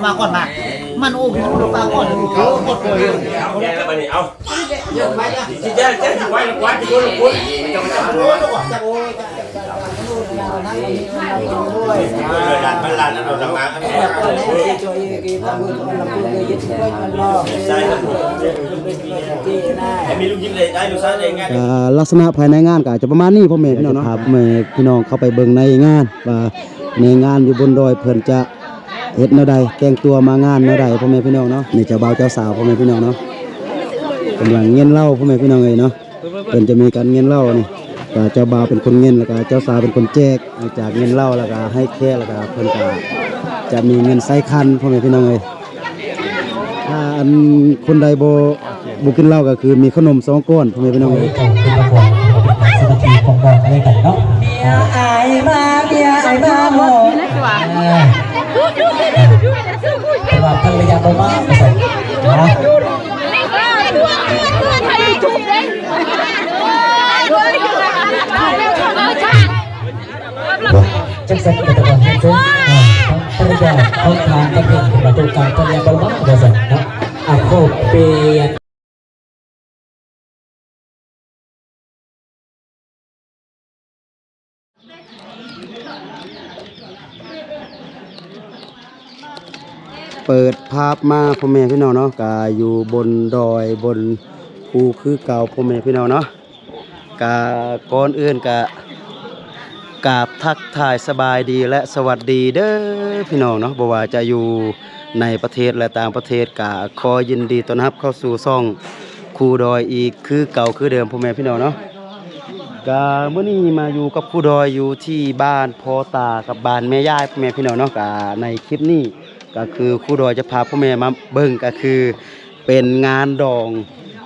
มาก่อนมามันโอ้พี่ลูกปลาก่อนเขาหมดเลยแกแล้วมานี่เอาที่แจ้งไว้แล้ววัดที่คนคนจะมาจับโอ้ยจับโอ้ยดันบัลลังก์นั่นเราทำมาครับใช่ครับมีลูกยิ้มเลยได้ลูกซ้ายเลยง่ายลักษณะภายในงานก็จะประมาณนี้พ่อแม่พี่น้องเนาะครับแม่พี่น้องเข้าไปเบิ่งในงานว่าในงานอยู่บนดอยเพิ่นจะเฮ็ดแนวใดแต่งตัวมางานแนวใดพ่อแม่พี่น้องเนาะนี่เจ้าบ่าวเจ้าสาวพ่อแม่พี่น้องเนาะกำลังเงี้ยนเหล้าพ่อแม่พี่น้องเอ้ยเนาะเพิ่นจะมีการเงี้ยนเหล้านี่ก็เจ้าบ่าวเป็นคนเงี้ยนแล้วก็เจ้าสาวเป็นคนแจกจากเงี้ยนเหล้าแล้วก็ให้แค่แล้วก็เพิ่นก็จะมีเงินใส่คันพ่อแม่พี่น้องเอ้ยถ้าอันคนใดบ่กินเหล้าก็คือมีขนม2ก้อนพ่อแม่พี่น้องเอ้ยสวัสดีของบอกอะไรกันเนาะไอ้มาเมียไอ้มาโหแต่ว่าภรรยาบ่มาใส่เนาะจังสันเป็นตัวเห็นซึ่งภรรยาเขาทานกันเป็นประตูการภรรยาบ่มาบ่ใส่เนาะอ่ะโคเปียเปิดภาพมาพ่อแม่พี่น้องเนาะกาอยู่บนดอยบนภูคือเก่าพ่อแม่พี่น้องเนาะกาก่อนอื่นกากราบทักทายสบายดีและสวัสดีเด้อพี่น้องเนาะบ่ว่าจะอยู่ในประเทศและต่างประเทศกาขอยินดีต้อนรับเข้าสู่ช่องคูดอยอีกคือเก่าคือเดิมพ่อแม่พี่น้องเนาะกาเมื่อนี้มาอยู่กับคูดอยอยู่ที่บ้านพ่อตากับบ้านแม่ยายพ่อแม่พี่น้องเนาะกาในคลิปนี้ก็คือครูดอยจะพาพ่อแม่มาเบิ่งก็คือเป็นงานดอง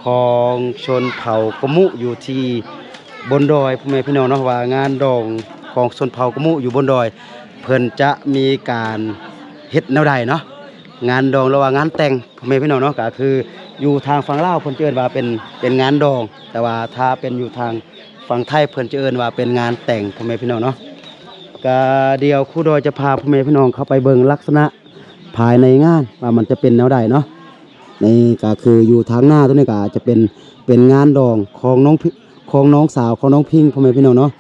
ของชนเผ่ากะมุอยู่ที่บนดอยพ่อแม่พี่น้องเนาะว่างานดองของชนเผ่ากะมุอยู่บนดอยเพิ่นจะมีการเฮ็ดแนวใดเนาะงานดองระหว่างงานแต่งพ่อแม่พี่น้องเนาะก็คืออยู่ทางฝั่งลาวเพิ่นจะเอิ้นว่าเป็นงานดองแต่ว่าถ้าเป็นอยู่ทางฝั่งไทยเพิ่นจะเอิ้นว่าเป็นงานแต่งพ่อแม่พี่น้องเนาะก็เดี๋ยวครูดอยจะพาพ่อแม่พี่น้องเข้าไปเบิ่งลักษณะภายในงานว่ามันจะเป็นแนวใดเนาะนี่ก็คืออยู่ทางหน้าตัวนี้ก็จะเป็นงานดองของน้องสาวของน้องพิงพ่อแม่พี่น้องเนาะ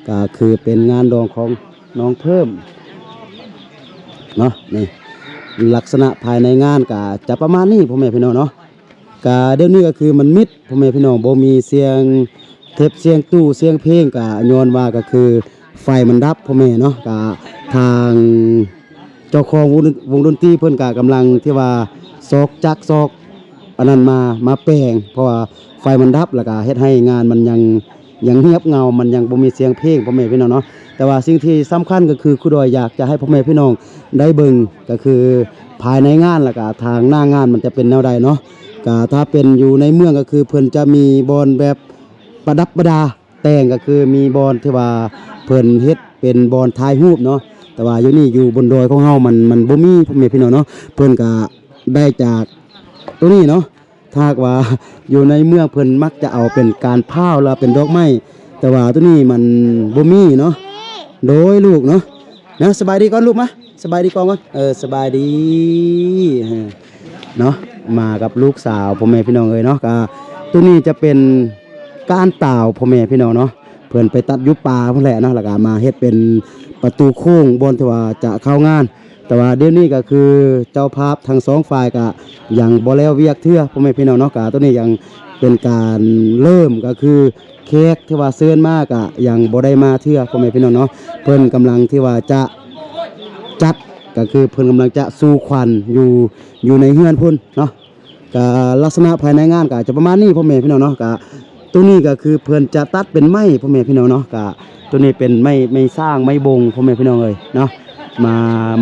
ก็คือเป็นงานดองของน้องเพิ่มเนาะนี่ลักษณะภายในงานก็จะประมาณนี้พ่อแม่พี่น้องเนาะก็เดี๋ยวนี้ก็คือมันมิดพ่อแม่พี่น้องบ่มีเสียงเทปเสียงตู้เสียงเพลงก็ย้อนว่าก็คือไฟมันดับพ่อแม่เนาะก็ทางเจ้าของวงดนตรีเพิ่นก็กำลังที่ว่าซอกจักซอกอันนั้นมาแปลงเพราะว่าไฟมันดับแล้วก็เฮ็ดให้งานมันยังเงียบเงามันยังบ่มีเสียงเพลงพ่อแม่พี่น้องเนาะแต่ว่าสิ่งที่สำคัญก็คือครูดอยอยากจะให้พ่อแม่พี่น้องได้เบิ่งก็คือภายในงานแล้วก็ทางหน้างานมันจะเป็นแนวใดเนาะก็ถ้าเป็นอยู่ในเมืองก็คือเพิ่นจะมีบอนแบบประดับประดาแต่งก็คือมีบอนที่ว่าเพิ่นเฮ็ดเป็นบอนถ่ายรูปเนาะแต่ว่าอยู่นี่อยู่บนดอยของเฮามันบ่มีพ่อแม่พี่น้องเนาะเพิ่นก็ได้จากตัวนี้เนาะถ้าว่าอยู่ในเมืองเพิ่นมักจะเอาเป็นการพาวแล้วเป็นดอกไม้แต่ว่าตัวนี้มันบ่มีเนาะโดยลูกเนาะนะสบายดีก่อนลูกมะสบายดีก่อนสบายดีเนาะมากับลูกสาวพ่อแม่พี่น้องเนาะก็ตัวนี้จะเป็นก้านตาวพ่อแม่พี่น้องเนาะเพิ่นไปตัดยุบป่าพุ่นแหละเนาะแล้วก็มาเฮ็ดเป็นประตูโค้งบนที่ว่าจะเข้างานแต่ว่าเดี๋ยวนี้ก็คือเจ้าภาพทั้งสองฝ่ายก็ยังบ่แล้วเวียกเทื่อพ่อแม่พี่น้องเนาะก็ตัวนี้ยังเป็นการเริ่มก็คือเค้กที่ว่าเชิญมากก็ยังบ่ได้มาเทื่อพ่อแม่พี่น้องเนาะเพิ่นกำลังที่ว่าจะจัดก็คือเพิ่นกำลังจะสู่ขวัญอยู่ในเฮือนพุ่นเนาะก็ลักษณะภายในงานก็จะประมาณนี้พ่อแม่พี่น้องเนาะก็ตัวนี้ก็คือเพิ่นจะตัดเป็นไม้พ่อแม่พี่น้องเนาะก็ตัวนี้เป็นไม้สร้างไม้บงพ่อแม่พี่น้องเลยเนาะ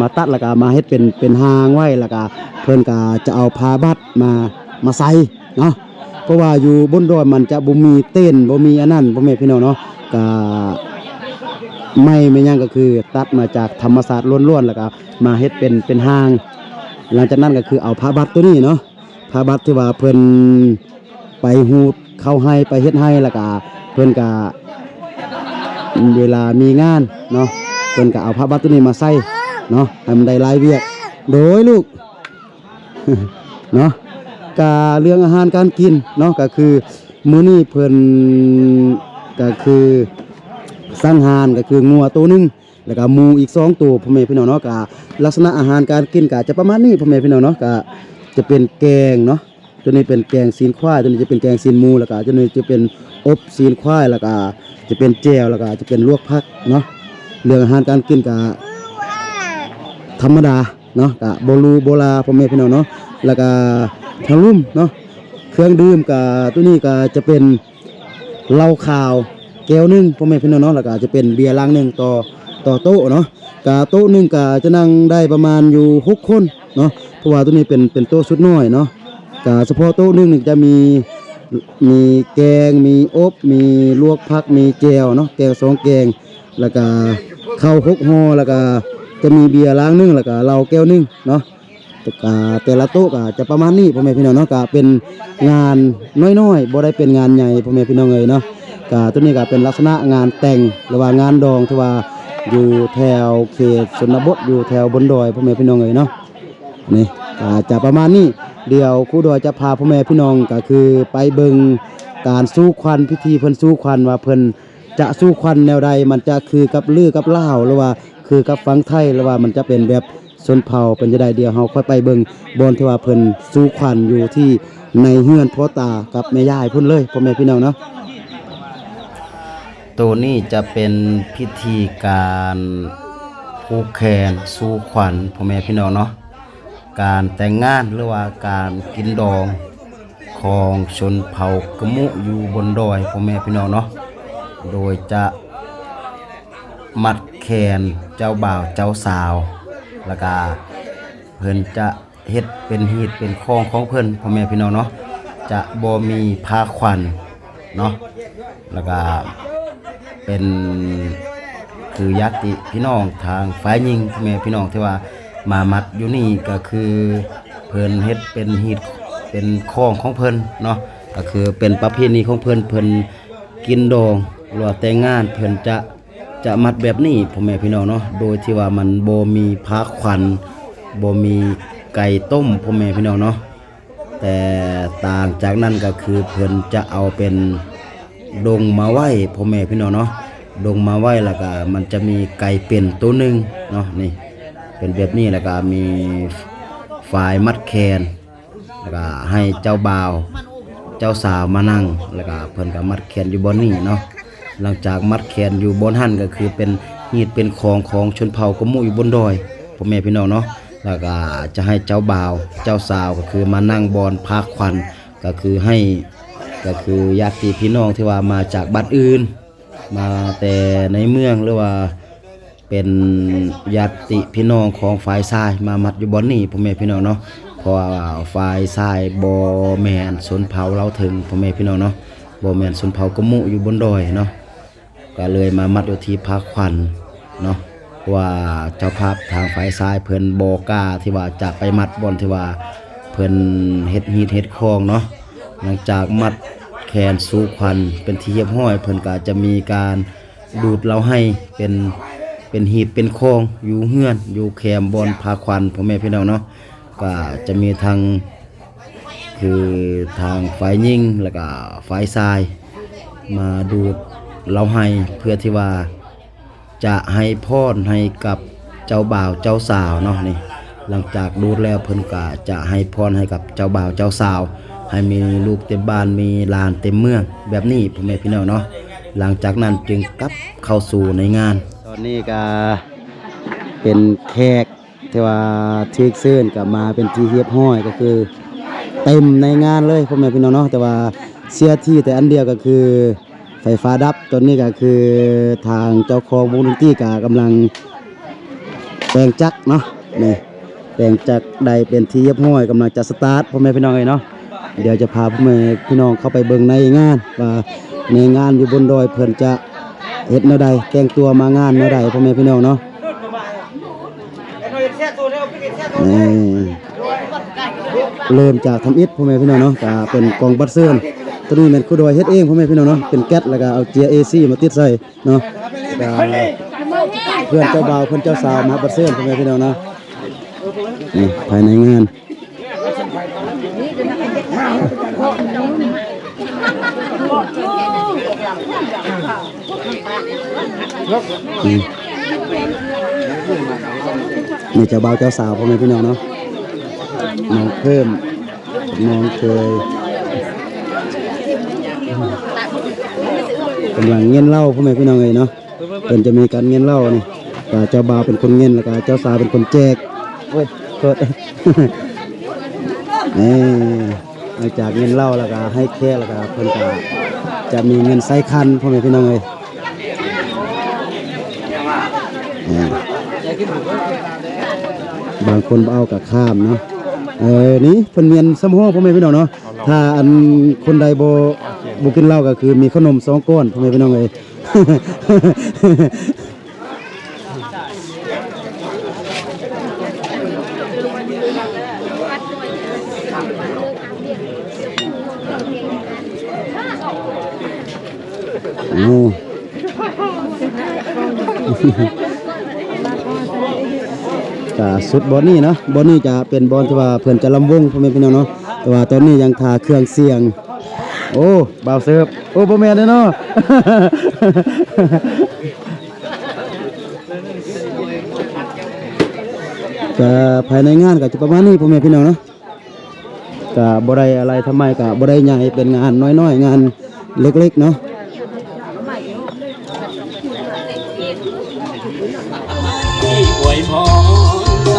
มาตัดแล้วก็มาเฮ็ดเป็นหางไว้แล้วก็เพิ่นก็จะเอาผ้าบัดมาใส่เนาะเพราะว่าอยู่บนดอยมันจะบ่มีเต้นบ่มีอันนั้นพ่อแม่พี่น้องเนาะก็ไม่ยังก็คือตัดมาจากธรรมศาสตร์ล้วนๆแล้วก็มาเฮ็ดเป็นหางหลังจากนั้นก็คือเอาผ้าบัดตัวนี้เนาะผ้าบัดที่ว่าเพิ่นไปหูด เข้าให้ไปเฮ็ดให้แล้วก็เพิ่นก็เวลามีงานเนาะเพิ่นก็เอาผ้าบัตรตัวนี้มาใส่เนาะให้มันได้หลายเวียกโดยลูก เนาะกาเรื่องอาหารการกินเนาะก็คือมื้อนี้เพิ่นก็คือสร้างหานก็คืองัวตัวหนึงแล้วก็หมูอีก2ตัวพ่อแม่พี่น้องเนาะก็ลักษณะอาหารการกินก็จะประมาณนี้พ่อแม่พี่น้องเนาะก็จะเป็นแกงเนาะตัวนี้เป็นแกงซีนควายตัวนี้จะเป็นแกงซีนหมูแล้วก็ตัวนี้จะเป็นอบซีนควายแล้วก็จะเป็นแจ่วแล้วก็จะเป็นลวกผักเนาะเรื่องอาหารการกินก็ธรรมดาเนาะก็โบราพ่อแม่พี่น้องเนาะแล้วก็ทางลุ่มเนาะเครื่องดื่มกับตัวนี้ก็จะเป็นเหล้าขาวแก้วหนึงพ่อแม่พี่น้องเนาะแล้วก็จะเป็นเบียร์ลังหนึงต่อโต๊ะเนาะกะโต๊ะหนึงก็จะนั่งได้ประมาณอยู่6คนเนาะเพราะว่าตัวนี้เป็นโต๊ะสุดน้อยเนาะกะเฉพาะโต๊ะหนึงนี่จะมีแกงมีอบมีลวกผักมีแจ่วเนาะแกง2แกงแล้วก็ข้าว6ห่อแล้วก็จะมีเบียร์ลังหนึงแล้วก็เหล้าแก้วหนึงเนาะแต่ละโต๊ะก็จะประมาณนี้พ่อแม่พี่น้องเนาะก็เป็นงานน้อยๆบ่ได้เป็นงานใหญ่พ่อแม่พี่น้องเอ้ยเนาะก็ตัวนี้ก็เป็นลักษณะงานแต่งหรือว่างานดองที่ว่าอยู่แถวเขตชนบทอยู่แถวบนดอยพ่อแม่พี่น้องเอ้ยเนาะนี่ก็จะประมาณนี้เดี๋ยวครูดอยจะพาพ่อแม่พี่น้องก็คือไปเบิ่งการสู้ควันพิธีเพิ่นสู้ควันว่าเพิ่นจะสู้ควันแนวใดมันจะคือกับลือกับลาวหรือว่าคือกับฟังไทยหรือว่ามันจะเป็นแบบชนเผ่าเป็นจะได้เดียวเฮาค่อยไปเบิ่งบอนที่ว่าเพิ่นสู้ควันอยู่ที่ในเฮือนพ่อตากับแม่ยายเพิ่นเลยพ่อแม่พี่น้องเนาะตัวนี้จะเป็นพิธีการผูกแขนสู้ขวัญพ่อแม่พี่น้องเนาะการแต่งงานหรือว่าการกินดองของชนเผ่ากะมุอยู่บนดอยพ่อแม่พี่น้องเนาะโดยจะมัดแขนเจ้าบ่าวเจ้าสาวแล้วก็เพิ่นจะเฮ็ดเป็นหีดเป็นคล้องของเพิ่นพ่อแม่พี่น้องเนาะจะบ่มีผ้าขวัญเนาะแล้วก็เป็นคือญาติพี่น้องทางฝ่ายหญิงพ่อแม่พี่น้องที่ว่ามามัดอยู่นี่ก็คือเพิ่นเฮ็ดเป็นหีดเป็นคล้องของเพิ่นเนาะก็คือเป็นประเพณีของเพิ่นกินดองหรือว่าแต่งงานเพิ่นจะมัดแบบนี้พ่อแม่พี่น้องเนาะโดยที่ว่ามันบ่มีผ้าขวัญบ่มีไก่ต้มพ่อแม่พี่น้องเนาะแต่ต่างจากนั้นก็คือเพิ่นจะเอาเป็นดงมาไว้พ่อแม่พี่น้องเนาะดงมาไว้แล้วก็มันจะมีไก่เป็นตัวหนึงเนาะนี่เป็นแบบนี้แล้วก็มีฝ่ายมัดแขนแล้วก็ให้เจ้าบ่าวเจ้าสาวมานั่งแล้วก็เพิ่นก็มัดแขนอยู่บนนี้เนาะหลังจากมัดแขนอยู่บนหั่นก็คือเป็นหีดเป็นของชนเผ่ากะมุอยู่บนดอยพ่อแม่พี่น้องเนาะแล้วก็จะให้เจ้าบ่าวเจ้าสาวก็คือมานั่งบอนพาขวัญก็คือให้ก็คือญาติพี่น้องที่ว่ามาจากบ้านอื่นมาแต่ในเมืองหรือว่าเป็นญาติพี่น้องของฝ่ายชายมามัดอยู่บนนี้พ่อแม่พี่น้องเนาะเพราะว่าฝ่ายชายบ่แม่นชนเผ่าเราถึงพ่อแม่พี่น้องเนาะบ่แม่นชนเผ่ากะมุอยู่บนดอยเนาะก็เลยมามัดอยู่ที่พาขวัญเนาะว่าเจ้าภาพทางฝ่ายซ้ายเพิ่นบ่กล้าที่ว่าจะไปมัดบอนที่ว่าเพิ่นเฮ็ดหีดเฮ็ดคองเนาะหลังจากมัดแขนสู่ขวัญเป็นที่เรียบร้อยเพิ่นก็จะมีการดูดเราให้เป็นหีบเป็นคองอยู่เฮือนอยู่แคมบอนพาขวัญพ่อแม่พี่น้องเนาะก็จะมีทางคือทางฝ่ายหญิงแล้วก็ฝ่ายชายมาดูดเราให้เพื่อที่ว่าจะให้พรให้กับเจ้าบ่าวเจ้าสาวเนาะนี่หลังจากดูดแล้วเพิ่นก็จะให้พรให้กับเจ้าบ่าวเจ้าสาวให้มีลูกเต็มบ้านมีหลานเต็มเมืองแบบนี้พ่อแม่พี่น้องเนาะหลังจากนั้นจึงกลับเข้าสู่ในงานตอนนี้ก็เป็นแขกที่ว่าทึกเซิ้นกลับมาเป็นที่เรียบร้อยก็คือเต็มในงานเลยพ่อแม่พี่น้องเนาะแต่ว่าเสียที่แต่อันเดียวก็คือไฟฟ้าดับตอนนี้ก็คือทางเจ้าของวงดนตรีก็กำลังแปลงจักรเนาะนี่แปลงจักรใดเป็นที่เรียบร้อยกำลังจะสตาร์ทพ่อแม่พี่น้องเลยเนาะเดี๋ยวจะพาพ่อแม่พี่น้องเข้าไปเบิ่งในงานว่าในงานอยู่บนดอยเพิ่นจะเฮ็ดแนวใดแต่งตัวมางานแนวใดพ่อแม่พี่น้องเนาะเริ่มจากทำอิฐพ่อแม่พี่น้องเนาะก็เป็นกองบัดเซินต ตัวนี้เป็นคู่ดอยเฮ็ดเองพ่อแม่พี่น้องเนาะเป็นแก๊สแล้วก็เอาเจีย AC มาติดใส่เนาะก็เพื่อนเจ้าบ่าวเพื่อนเจ้าสาวมาประเสริฐพ่อแม่พี่น้องเนาะนี่ภายในงานนี่เจ้าบ่าวเจ้าสาวพ่อแม่พี่น้องเนาะน้องเพิ่มน้องเคยกำลังเงี้ยนเหล้าพ่อแม่พี่น้องเลยเนาะเป็นจะมีการเงี้ยนเหล้านี่เจ้าบ่าวเป็นคนเงี้ยนแล้วก็เจ้าสาวเป็นคนแจกเว้ยโทษนี่หลังจากเงี้ยนเหล้าแล้วก็ให้แค่แล้วก็เพิ่นก็จะมีเงินใส่คันพ่อแม่พี่น้องเลยบางคนเอากับข้ามเนาะนี่เพิ่นเมียนซ้ำห้อพ่อแม่พี่น้องเนาะถ้าอันคนใดบ่กินเหล้าก็คือมีขนม2ก้อนพ่อแม่พี่น้องเอ้ย ก็สุดบอลนี่เนาะบอลนี่จะเป็นบอลที่ว่าเพื่อนจะลำวงพ่อแม่พี่น้องเนาะแต่ว่าตอนนี้ยังทาเครื่องเสียงโอ้บ่าวเสิร์ฟโอ้พ่อแม่เนาะ ก็ภายในงานก็จะประมาณนี้พ่อแม่พี่น้องเนาะก็บ่ได้อะไรทำไมก็บ่ได้ใหญ่เป็นงานน้อยๆงานเล็กๆเนาะอวยพรใจ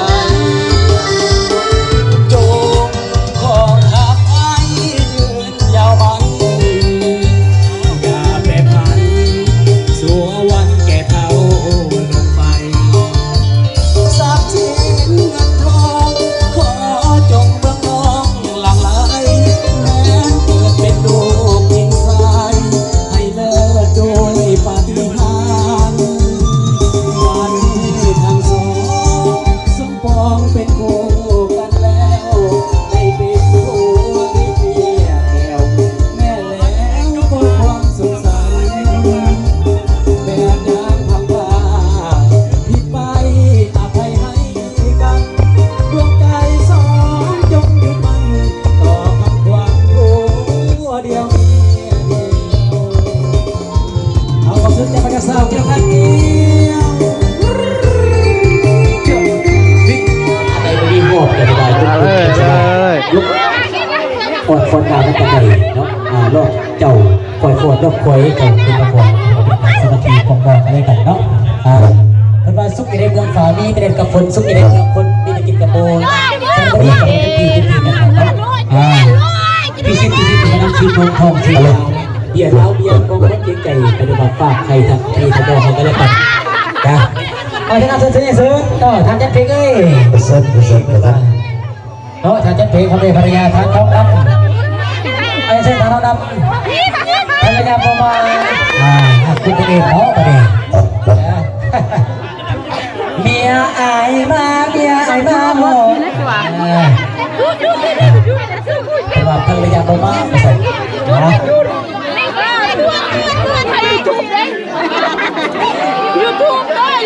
จงขอรักให้ยืนยาวมันอย่าแปรผันสัววันแก่เท่าลงไปทรัพย์สินเงินทองขอจงเบื้องน้องหลั่งไหลแม้เกิดเป็นลูกหญิงชายให้เลิศโดยปาฏิหาริย์เป็นคู่กันแล้วให้เป็นคู่ที่เพียแก้วแม่แล้วก็ความสุขสันต์แบบยามพังพาผิดไปอภัยให้กันดวงใจสองจงยึดมั่นต่อคำความคู่เดียวเอาความสุขใจไปกับสาวเกี่ยวกันเดียวลุกปอดฟอนดาวมันจะใหญ่เนาะรอบเจ้าปล่อยฟอนรอบคอยเจ้าเป็นละครเป็นสมาธิของบอกอะไรกันเนาะเพิ่นว่าสุกอยู่ในเมืองฝามีเป็นกับฝนสุกอยู่ในเมืองคนมีแต่กินกระโปงเป็นคนกับเป็นปีนะครับพี่ซิเป็นน้ำชีพทองชีลาวเบียร์แล้วเบียร์ก็คนเก่งใจไปดูมาฝากใครทำที่ทำบอกเขาก็ได้กันนะเอาที่น่าสนใจสุดก็ทำจัดเพลงเอ้ยเสิร์ฟเนาะทางจันเพลเขาเป็นภรรยาทางท้องดำไอ้เส้นทางท้องดำภรรยาประมาณคุณเป็นเองเนาะประเดี๋ยวเมียไอ้มาเมียไอ้มาโม่แต่ว่าภรรยาประมาณไม่ใช่นะยูทูบเลย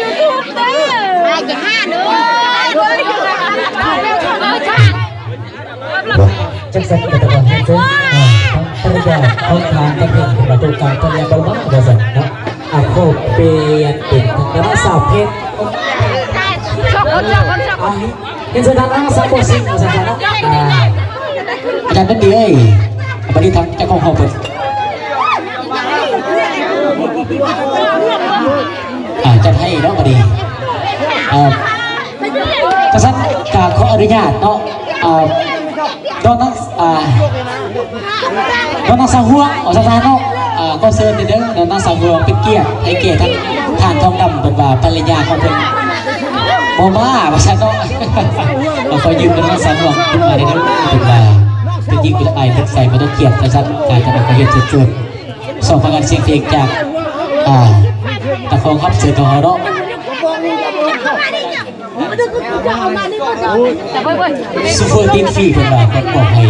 จะห้าเด้อจักสันเป็นตะวันเส้นภรรยาเขาทานตะเกียบประตูการภรรยาเบาๆเดี๋ยวสันนะโคเปียนเป็นแต่ว่าสาวเพชรเป็นสถานะสาวโคซิงสถานะอาจารย์เป็นดีเลยปฏิทังจะของเขาเปิดจะให้เนาะพอดีกษัตริย์การขออนุญาตเนาะน้องสาวหัวออกสถานเนาะก็เชิญเด้อน้องสาวหัวเป็นเกียรติให้เกียรติทั้งทานทองดำเป็นว่าภรรยาเขาเป็นโมมาประชาเนาะเราคอยยืมน้องสาวหัวขึ้นมาได้เด้อเป็นว่าเป็นยิงเป็นไอเป็นใส่มาต้องเกียรติประชาการจะเป็นประโยชน์สุดๆส่งฟังการเสียงเพลงจากตะฟองครับเสือทองเนาะซูเปอร์ตีนฟรีเป็นแบบบอกให้